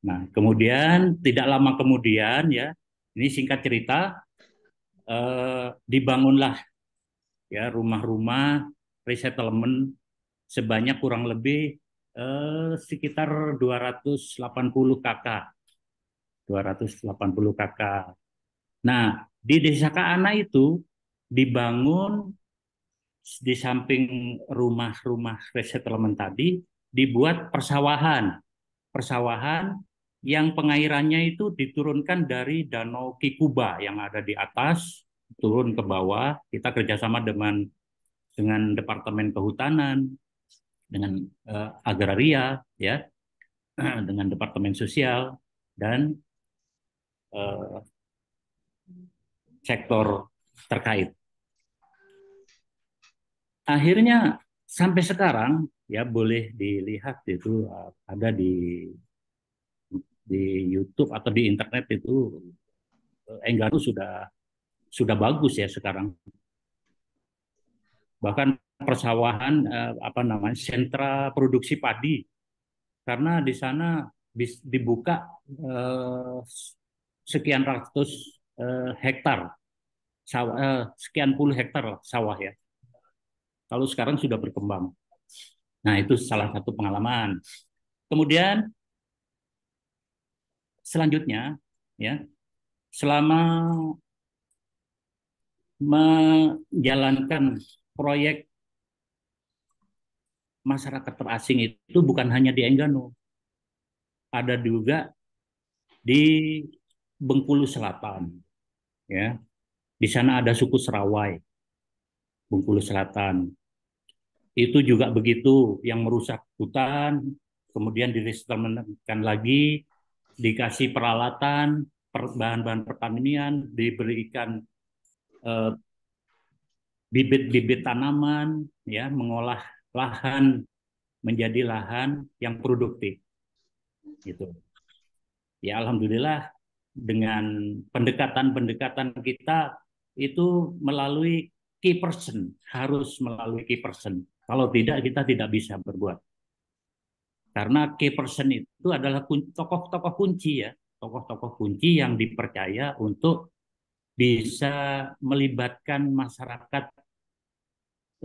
Nah, kemudian tidak lama kemudian ya, ini singkat cerita, dibangunlah ya rumah-rumah resettlement sebanyak kurang lebih sekitar 280 KK, 280 KK. Nah, di Desa Kaana itu dibangun di samping rumah-rumah resettlement tadi dibuat persawahan. Persawahan yang pengairannya itu diturunkan dari Danau Kikuba yang ada di atas turun ke bawah. Kita kerjasama dengan Departemen Kehutanan, dengan agraria, ya, dengan Departemen Sosial dan eh, sektor terkait. Akhirnya sampai sekarang ya boleh dilihat itu ada di YouTube atau di internet itu Enggano sudah bagus ya sekarang. Bahkan persawahan apa namanya sentra produksi padi karena di sana dibuka eh, sekian ratus hektar sawah, sekian puluh hektar sawah ya. Kalau sekarang sudah berkembang. Nah, itu salah satu pengalaman. Kemudian selanjutnya ya, selama menjalankan proyek masyarakat terasing itu bukan hanya di Enggano, ada juga di Bengkulu Selatan ya. Di sana ada suku Serawai, Bengkulu Selatan. Itu juga begitu, yang merusak hutan, kemudian diresettlementkan lagi, dikasih peralatan, bahan-bahan pertanian, diberikan eh, bibit-bibit tanaman, ya, mengolah lahan menjadi lahan yang produktif, gitu. Ya, alhamdulillah dengan pendekatan-pendekatan kita itu melalui key person, harus melalui key person. Kalau tidak, kita tidak bisa berbuat. Karena key person itu adalah tokoh-tokoh kunci ya, tokoh-tokoh kunci yang dipercaya untuk bisa melibatkan masyarakat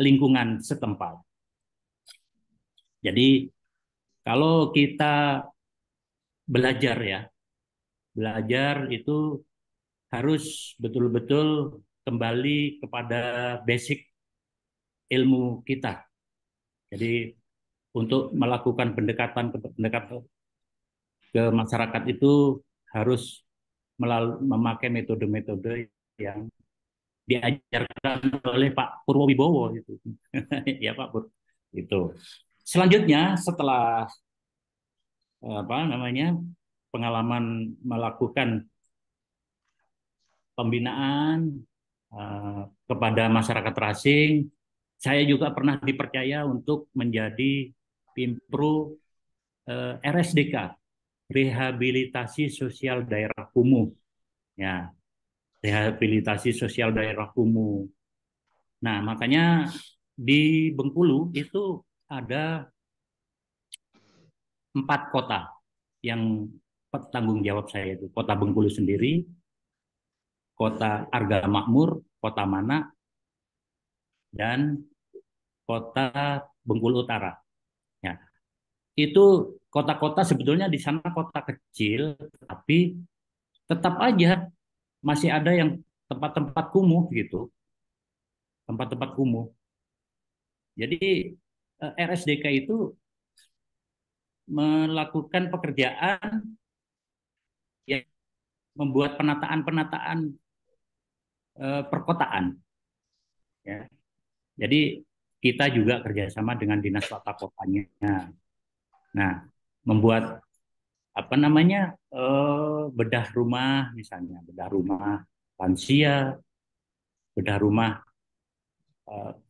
lingkungan setempat. Jadi kalau kita belajar ya, belajar itu harus betul-betul kembali kepada basic ilmu kita. Jadi untuk melakukan pendekatan ke masyarakat itu harus memakai metode-metode yang diajarkan oleh Pak Purwowibowo itu. Ya Pak Pur. Itu. Selanjutnya setelah apa namanya pengalaman melakukan pembinaan kepada masyarakat terasing, saya juga pernah dipercaya untuk menjadi Pimpro RSDK, Rehabilitasi Sosial Daerah Kumuh. Ya, rehabilitasi sosial daerah kumuh. Nah, makanya di Bengkulu itu ada 4 kota yang tanggung jawab saya itu. Kota Bengkulu sendiri, Kota Arga Makmur, Kota Mana, dan Kota Bengkulu Utara. Ya, itu kota-kota sebetulnya di sana kota kecil, tapi tetap aja masih ada yang tempat-tempat kumuh gitu, tempat-tempat kumuh. Jadi RSDK itu melakukan pekerjaan yang membuat penataan-penataan perkotaan. Ya. Jadi kita juga kerjasama dengan dinas tata kotanya. Nah, membuat apa namanya bedah rumah misalnya, bedah rumah lansia, bedah rumah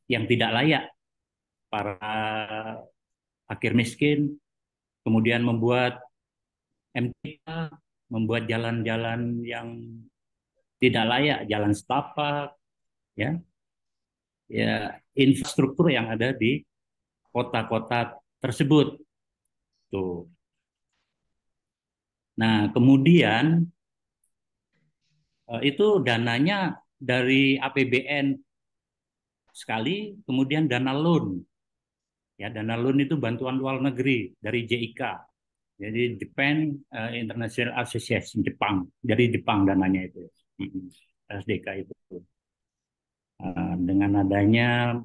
yang tidak layak para fakir miskin, kemudian membuat MTK, membuat jalan-jalan yang tidak layak, jalan setapak, ya, ya infrastruktur yang ada di kota-kota tersebut. Tuh. Nah, kemudian itu dananya dari APBN sekali, kemudian dana loan. Ya, dana loan itu bantuan luar negeri dari JIK. Jadi Japan International Association Jepang. Dari Jepang dananya itu. SDK itu. Dengan adanya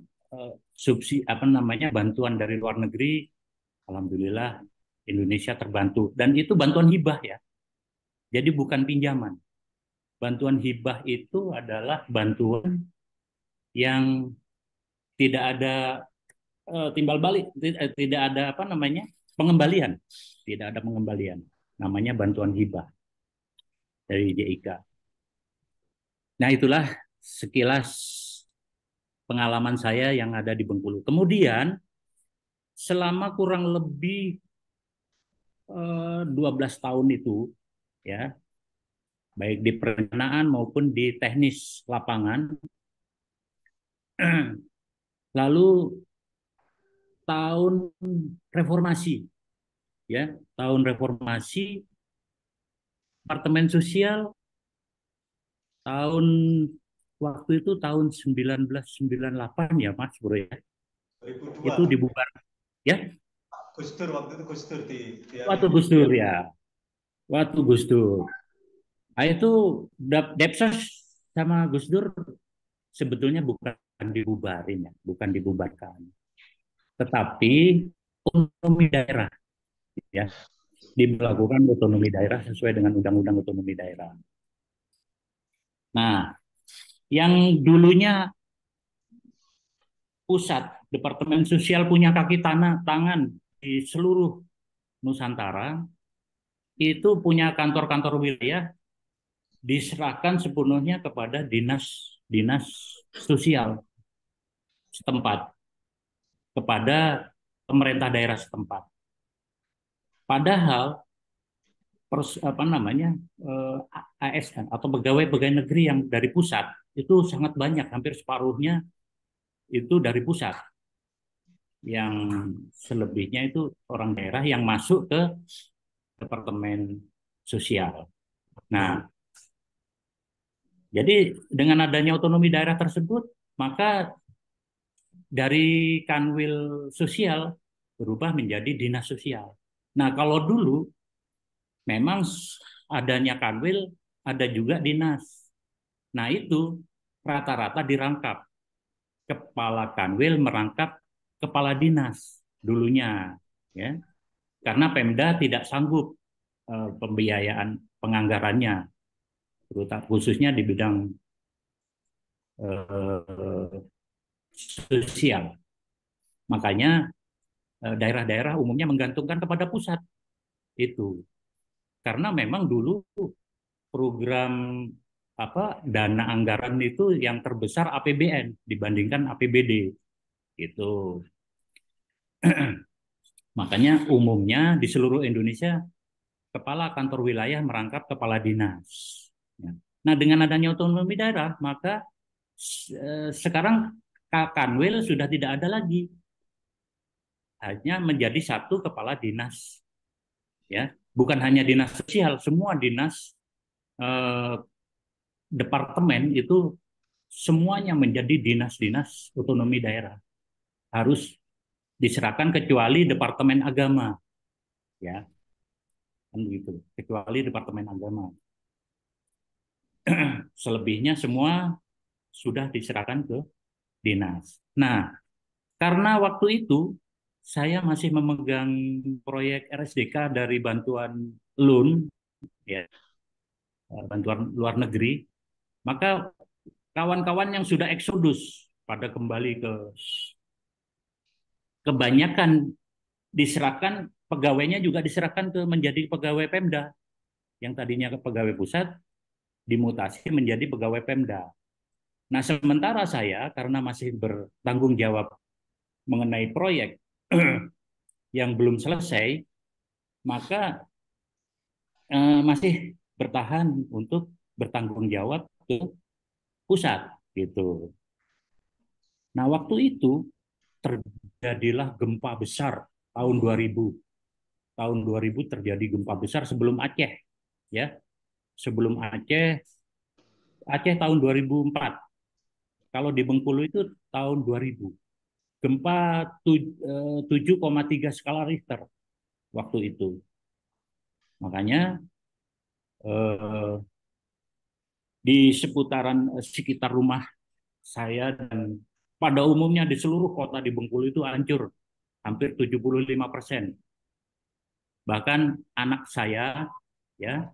subsidi apa namanya bantuan dari luar negeri, alhamdulillah Indonesia terbantu. Dan itu bantuan hibah ya. Jadi bukan pinjaman. Bantuan hibah itu adalah bantuan yang tidak ada timbal balik, tidak ada apa namanya pengembalian, tidak ada pengembalian. Namanya bantuan hibah dari JIK. Nah itulah sekilas pengalaman saya yang ada di Bengkulu. Kemudian selama kurang lebih 12 tahun itu, ya baik di perencanaan maupun di teknis lapangan, lalu tahun reformasi, ya tahun reformasi, Departemen Sosial tahun waktu itu tahun 1998 ya Mas Bro ya. 2002 Itu dibubar ya. Gus Dur, waktu itu Gus Dur di Waktu Amerika. Gus Dur ya. Waktu Gus Dur. Nah, itu Depsos sama Gus Dur sebetulnya bukan dibubarin ya, bukan dibubarkan. Tetapi otonomi daerah ya, diberlakukan otonomi daerah sesuai dengan Undang-Undang Otonomi Daerah. Nah, yang dulunya pusat Departemen Sosial punya kaki tangan di seluruh Nusantara, itu punya kantor-kantor wilayah diserahkan sepenuhnya kepada dinas sosial setempat, kepada pemerintah daerah setempat. Padahal apa namanya ASN atau pegawai-pegawai negeri yang dari pusat itu sangat banyak, hampir separuhnya itu dari pusat. Yang selebihnya itu orang daerah yang masuk ke departemen sosial. Nah, jadi dengan adanya otonomi daerah tersebut, maka dari kanwil sosial berubah menjadi dinas sosial. Nah, kalau dulu memang adanya kanwil, ada juga dinas. Nah, itu rata-rata dirangkap. Kepala kanwil merangkap kepala dinas dulunya, ya. Karena Pemda tidak sanggup pembiayaan penganggarannya, terutama khususnya di bidang sosial. Makanya daerah-daerah umumnya menggantungkan kepada pusat itu. Karena memang dulu program apa dana anggaran itu yang terbesar APBN dibandingkan APBD itu. Makanya umumnya di seluruh Indonesia kepala kantor wilayah merangkap kepala dinas. Ya. Nah, dengan adanya otonomi daerah, maka sekarang Kanwil sudah tidak ada lagi, hanya menjadi satu kepala dinas. Ya, bukan hanya dinas sosial, semua dinas eh, departemen itu semuanya menjadi dinas-dinas otonomi daerah. Harus diserahkan kecuali departemen agama, ya kan begitu. Kecuali departemen agama. Selebihnya semua sudah diserahkan ke dinas. Nah, karena waktu itu saya masih memegang proyek RSDK dari bantuan loan, ya, bantuan luar negeri, maka kawan-kawan yang sudah eksodus pada kembali ke kebanyakan diserahkan pegawainya juga diserahkan ke menjadi pegawai Pemda yang tadinya pegawai pusat dimutasi menjadi pegawai Pemda. Nah, sementara saya karena masih bertanggung jawab mengenai proyek yang belum selesai, maka masih bertahan untuk bertanggung jawab ke pusat gitu. Nah, waktu itu terjadilah gempa besar tahun 2000. tahun 2000 terjadi gempa besar sebelum Aceh, ya. Sebelum Aceh, Aceh tahun 2004. Kalau di Bengkulu itu tahun 2000. Gempa 7,3 skala Richter waktu itu. Makanya eh, di seputaran sekitar rumah saya dan pada umumnya di seluruh kota di Bengkulu itu hancur hampir 75%. Bahkan anak saya ya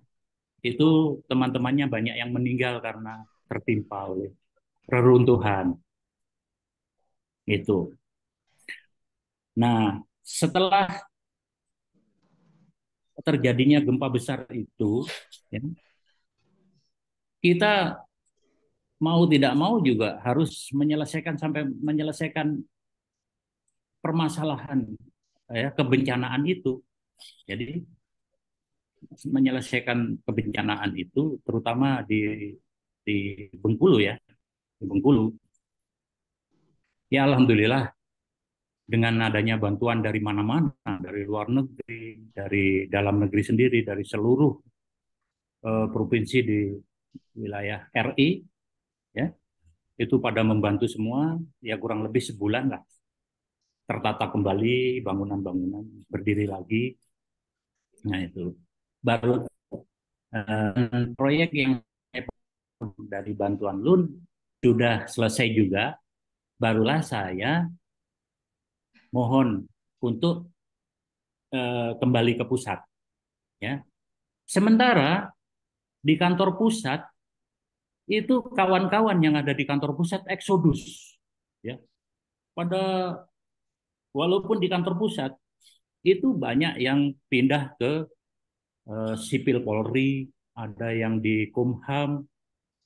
itu teman-temannya banyak yang meninggal karena tertimpa oleh reruntuhan itu. Nah, setelah terjadinya gempa besar itu, ya, kita mau tidak mau juga harus menyelesaikan permasalahan ya kebencanaan itu. Jadi menyelesaikan kebencanaan itu terutama di Bengkulu ya, di Bengkulu. Ya alhamdulillah dengan adanya bantuan dari mana-mana, dari luar negeri, dari dalam negeri sendiri, dari seluruh provinsi di wilayah RI ya, itu pada membantu semua, ya kurang lebih sebulan lah tertata kembali bangunan-bangunan, berdiri lagi. Nah itu baru proyek yang dari bantuan LUN sudah selesai juga, barulah saya mohon untuk kembali ke pusat. Ya, sementara di kantor pusat itu kawan-kawan yang ada di kantor pusat eksodus. Ya, pada walaupun di kantor pusat itu banyak yang pindah ke sipil Polri, ada yang di Kumham,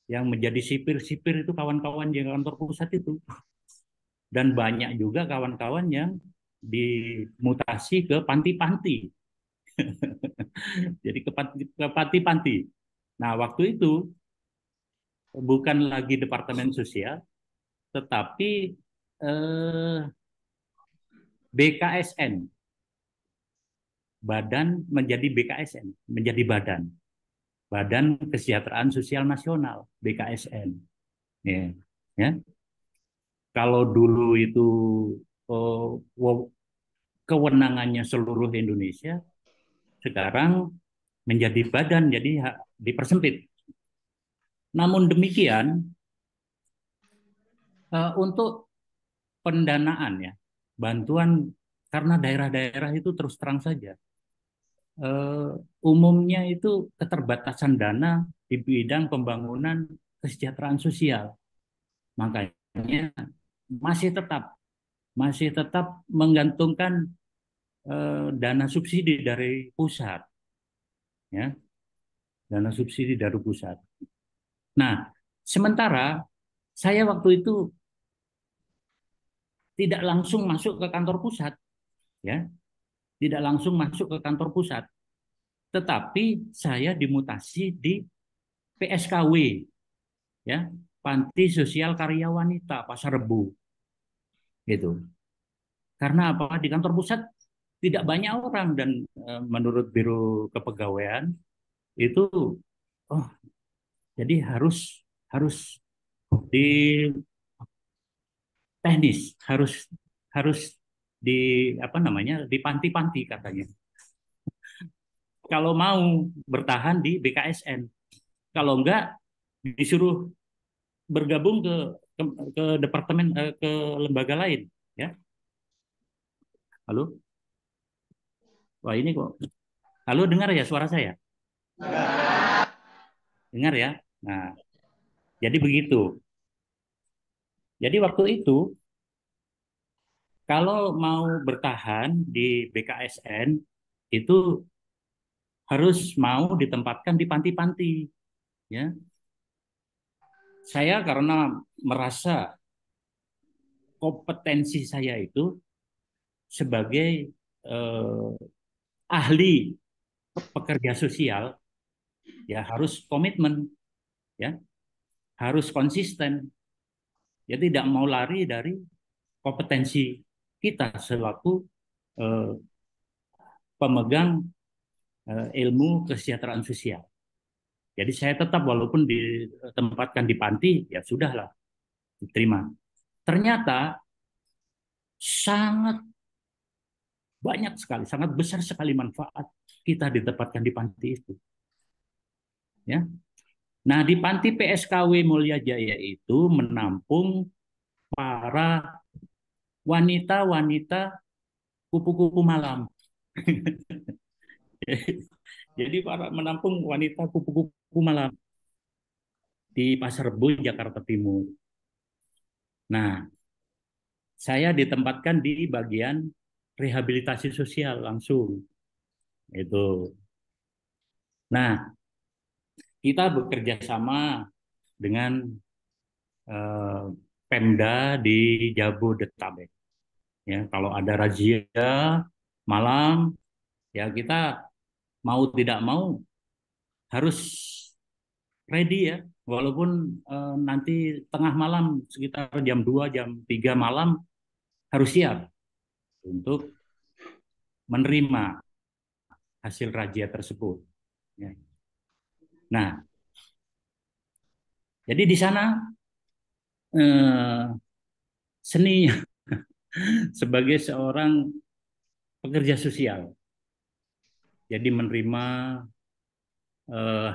yang menjadi sipir-sipir itu kawan-kawan di kantor pusat itu. Dan banyak juga kawan-kawan yang dimutasi ke panti-panti. Jadi ke panti-panti. Nah, waktu itu bukan lagi Departemen Sosial, tetapi BKSN, badan menjadi BKSN, menjadi Badan Kesejahteraan Sosial Nasional, BKSN. Ya, ya. Kalau dulu itu kewenangannya seluruh Indonesia, sekarang menjadi badan, jadi dipersempit. Namun demikian, untuk pendanaan ya, bantuan karena daerah-daerah itu terus terang saja, eh, umumnya itu keterbatasan dana di bidang pembangunan kesejahteraan sosial. Makanya masih tetap masih tetap menggantungkan dana subsidi dari pusat, ya, dana subsidi dari pusat. Nah, sementara saya waktu itu tidak langsung masuk ke kantor pusat, ya, tidak langsung masuk ke kantor pusat, tetapi saya dimutasi di PSKW, ya, Panti Sosial Karya Wanita Pasar Rebo, gitu. Karena apa? Di kantor pusat tidak banyak orang dan menurut Biro Kepegawaian itu, oh, jadi harus harus di teknis, harus harus di apa namanya di panti-panti katanya. Kalau mau bertahan di BKSN, kalau enggak disuruh bergabung ke departemen ke lembaga lain, ya. Halo, wah ini kok. Halo, dengar ya suara saya? Dengar ya. Nah, jadi begitu. Jadi waktu itu kalau mau bertahan di BKSN itu harus mau ditempatkan di panti-panti, ya. Saya karena merasa kompetensi saya itu sebagai eh, ahli pekerja sosial ya harus komitmen, ya harus konsisten, ya tidak mau lari dari kompetensi kita selaku eh, pemegang ilmu kesejahteraan sosial. Jadi saya tetap walaupun ditempatkan di panti, ya sudahlah, diterima. Ternyata sangat banyak sekali, sangat besar sekali manfaat kita ditempatkan di panti itu. Ya. Nah, di panti PSKW Mulya Jaya itu menampung para wanita-wanita kupu-kupu malam. Jadi para menampung wanita kupu-kupu malam di Pasar Rebo, Jakarta Timur. Nah, saya ditempatkan di bagian rehabilitasi sosial langsung. Itu. Nah, kita bekerja sama dengan eh, Pemda di Jabodetabek. Ya, kalau ada razia malam, ya kita mau tidak mau harus ready ya. Walaupun nanti tengah malam sekitar jam 2, jam 3 malam harus siap untuk menerima hasil razia tersebut. Ya. Nah, jadi di sana seninya sebagai seorang pekerja sosial. Jadi menerima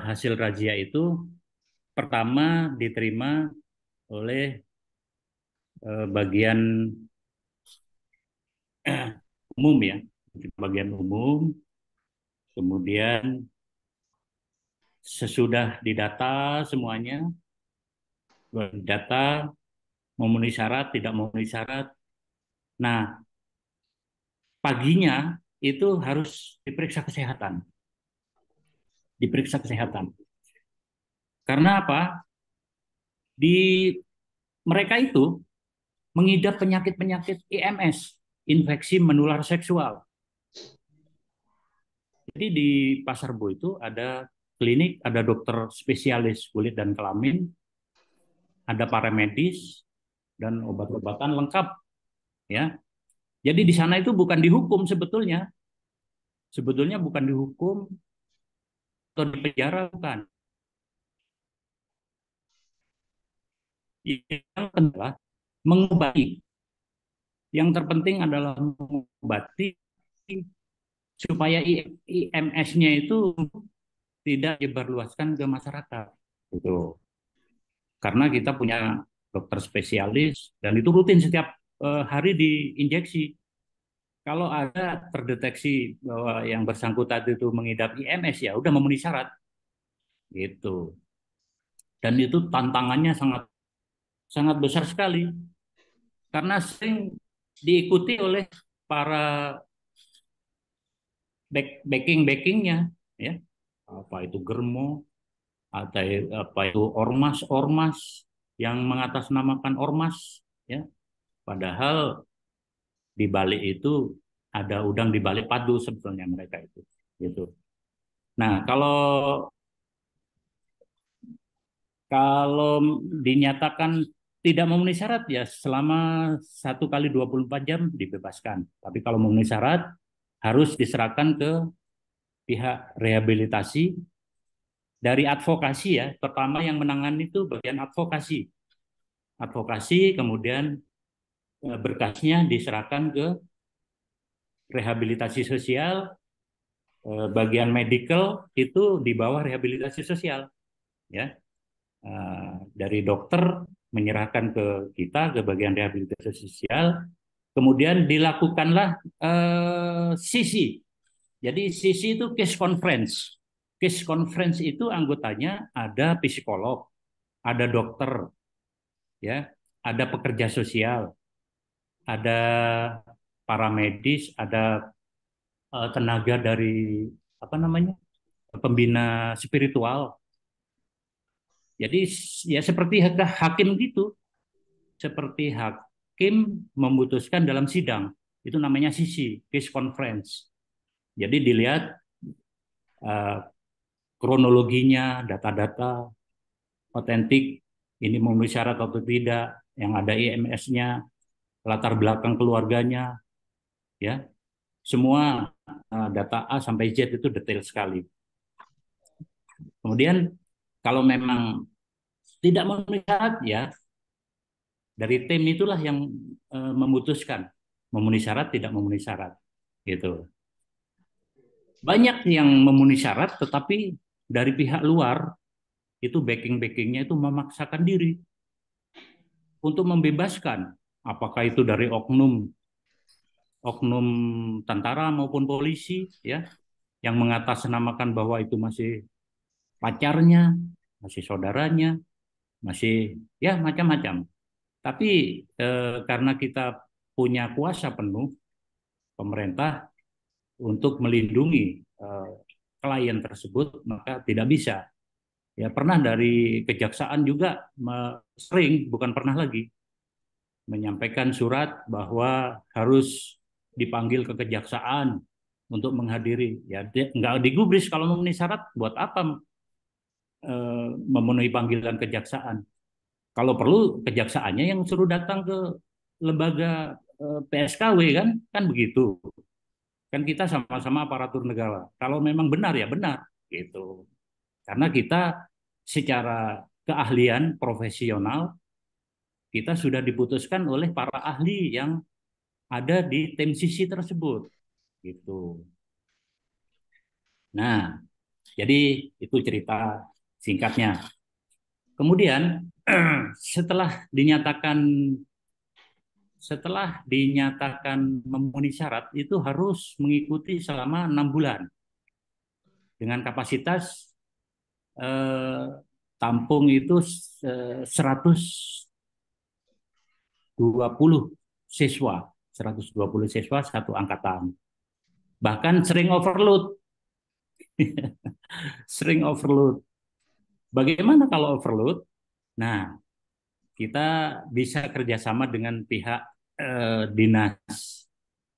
hasil razia itu pertama diterima oleh bagian umum ya, bagian umum, kemudian sesudah didata semuanya, data memenuhi syarat, tidak memenuhi syarat. Nah, paginya itu harus diperiksa kesehatan. Diperiksa kesehatan. Karena apa? Di mereka itu mengidap penyakit-penyakit IMS, infeksi menular seksual. Jadi di Pasar Rebo itu ada klinik, ada dokter spesialis kulit dan kelamin, ada paramedis dan obat-obatan lengkap, ya. Jadi di sana itu bukan dihukum sebetulnya. Sebetulnya bukan dihukum atau dipenjara, bukan. Yang adalah mengobati. Yang terpenting adalah mengobati supaya IMS-nya itu tidak diberluaskan ke masyarakat. Gitu. Karena kita punya dokter spesialis dan itu rutin setiap hari diinjeksi. Kalau ada terdeteksi bahwa yang bersangkutan itu mengidap IMS, ya udah memenuhi syarat. Gitu. Dan itu tantangannya sangat sangat besar sekali karena sering diikuti oleh para backingnya, ya, apa itu germo atau apa itu ormas-ormas yang mengatasnamakan ormas, ya, padahal di balik itu ada udang di balik padu sebetulnya mereka itu, gitu. Nah, kalau kalau dinyatakan tidak memenuhi syarat, ya selama 1 kali 24 jam dibebaskan. Tapi kalau memenuhi syarat harus diserahkan ke pihak rehabilitasi dari advokasi, ya. Pertama yang menangani itu bagian advokasi. Advokasi kemudian berkasnya diserahkan ke rehabilitasi sosial, bagian medical itu di bawah rehabilitasi sosial, ya. Dari dokter menyerahkan ke kita ke bagian rehabilitasi sosial, kemudian dilakukanlah sisi. Jadi sisi itu case conference. Case conference itu anggotanya ada psikolog, ada dokter, ya, ada pekerja sosial, ada paramedis, ada tenaga dari apa namanya pembina spiritual. Jadi ya seperti hakim gitu, seperti hakim memutuskan dalam sidang. Itu namanya sisi, case conference. Jadi dilihat uh, kronologinya, data-data otentik, ini memenuhi syarat atau tidak, yang ada IMS-nya, latar belakang keluarganya, ya, semua data A sampai Z itu detail sekali. Kemudian kalau memang tidak memenuhi syarat, ya dari tim itulah yang memutuskan memenuhi syarat tidak memenuhi syarat, gitu. Banyak yang memenuhi syarat, tetapi dari pihak luar itu backing-backingnya itu memaksakan diri untuk membebaskan, apakah itu dari oknum oknum tentara maupun polisi, ya, yang mengatasnamakan bahwa itu masih pacarnya, masih saudaranya, masih ya macam-macam. Tapi karena kita punya kuasa penuh pemerintah untuk melindungi klien tersebut, maka tidak bisa. Ya pernah dari kejaksaan juga sering, bukan pernah lagi, menyampaikan surat bahwa harus dipanggil ke kejaksaan untuk menghadiri. Ya nggak digubris kalau memenuhi syarat, buat apa memenuhi panggilan kejaksaan? Kalau perlu kejaksaannya yang suruh datang ke lembaga PSKW, kan begitu. Kan kita sama-sama aparatur negara. Kalau memang benar ya benar, gitu. Karena kita secara keahlian profesional kita sudah diputuskan oleh para ahli yang ada di tim sisi tersebut, gitu. Nah, jadi itu cerita singkatnya. Kemudian setelah dinyatakan memenuhi syarat itu harus mengikuti selama 6 bulan dengan kapasitas eh, tampung itu 120 siswa, 120 siswa satu angkatan. Bahkan sering overload, sering overload. Bagaimana kalau overload? Nah, kita bisa kerjasama dengan pihak dinas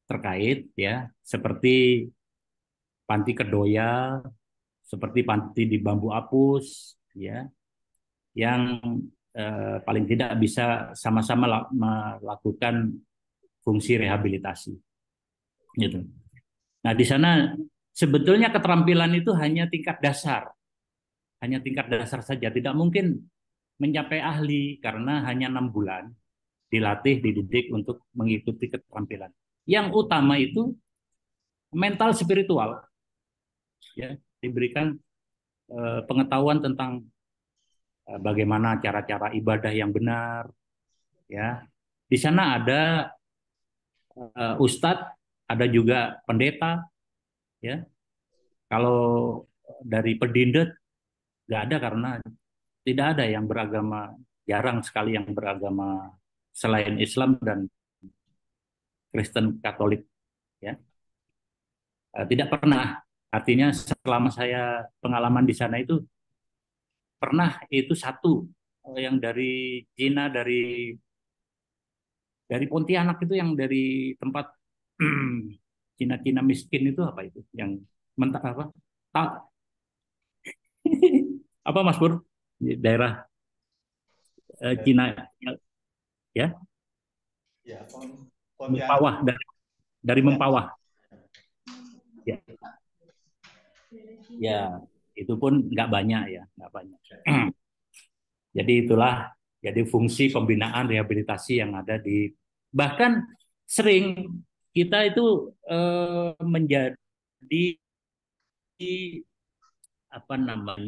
terkait, ya, seperti panti kedoya, seperti panti di Bambu Apus, ya, yang paling tidak bisa sama-sama melakukan fungsi rehabilitasi, gitu. Nah, di sana sebetulnya keterampilan itu hanya tingkat dasar saja, tidak mungkin mencapai ahli karena hanya 6 bulan dilatih, dididik untuk mengikuti keterampilan. Yang utama itu mental spiritual, ya, diberikan pengetahuan tentang bagaimana cara-cara ibadah yang benar, ya. Di sana ada ustadz, ada juga pendeta, ya. Kalau dari pedindet nggak ada karena tidak ada yang beragama, jarang sekali yang beragama selain Islam dan Kristen Katolik, ya. Tidak pernah, artinya selama saya pengalaman di sana itu pernah itu satu yang dari Cina, dari Pontianak itu, yang dari tempat Cina-Cina miskin itu, apa itu yang mentah apa, Ta- apa Mas Pur, di daerah Dari Cina, ya, ya Mempawah, Pontianak, dari Pontianak. Mempawah, ya, ya, itu pun nggak banyak, ya, nggak banyak. Jadi itulah, jadi fungsi pembinaan rehabilitasi yang ada di, bahkan sering kita itu menjadi apa namanya